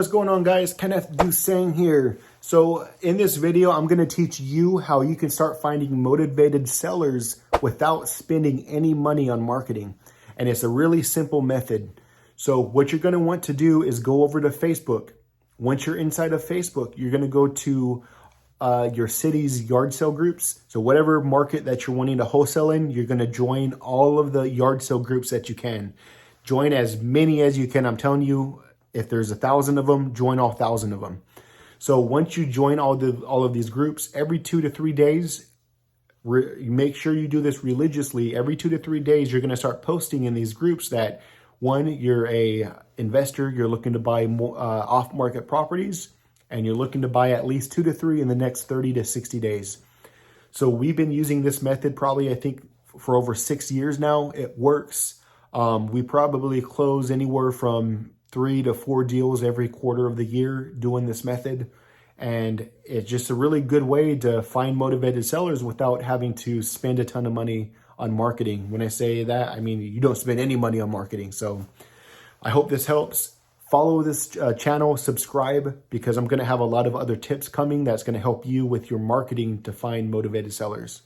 What's going on, guys? Kenneth Dusang here. So in this video, I'm going to teach you how you can start finding motivated sellers without spending any money on marketing. And it's a really simple method. So what you're going to want to do is go over to Facebook. Once you're inside of Facebook, you're going to go to your city's yard sale groups. So whatever market that you're wanting to wholesale in, you're going to join all of the yard sale groups that you can. Join as many as you can. I'm telling you, if there's 1,000 of them, join all 1,000 of them. So once you join all of these groups, every 2 to 3 days, make sure you do this religiously. Every 2 to 3 days, you're going to start posting in these groups that, one, you're a investor, you're looking to buy off-market properties, and you're looking to buy at least 2 to 3 in the next 30 to 60 days. So we've been using this method probably, I think, for over 6 years now. It works. We probably close anywhere from 3 to 4 deals every quarter of the year doing this method. And it's just a really good way to find motivated sellers without having to spend a ton of money on marketing. When I say that, I mean, you don't spend any money on marketing. So I hope this helps. Follow this channel, subscribe, because I'm going to have a lot of other tips coming that's going to help you with your marketing to find motivated sellers.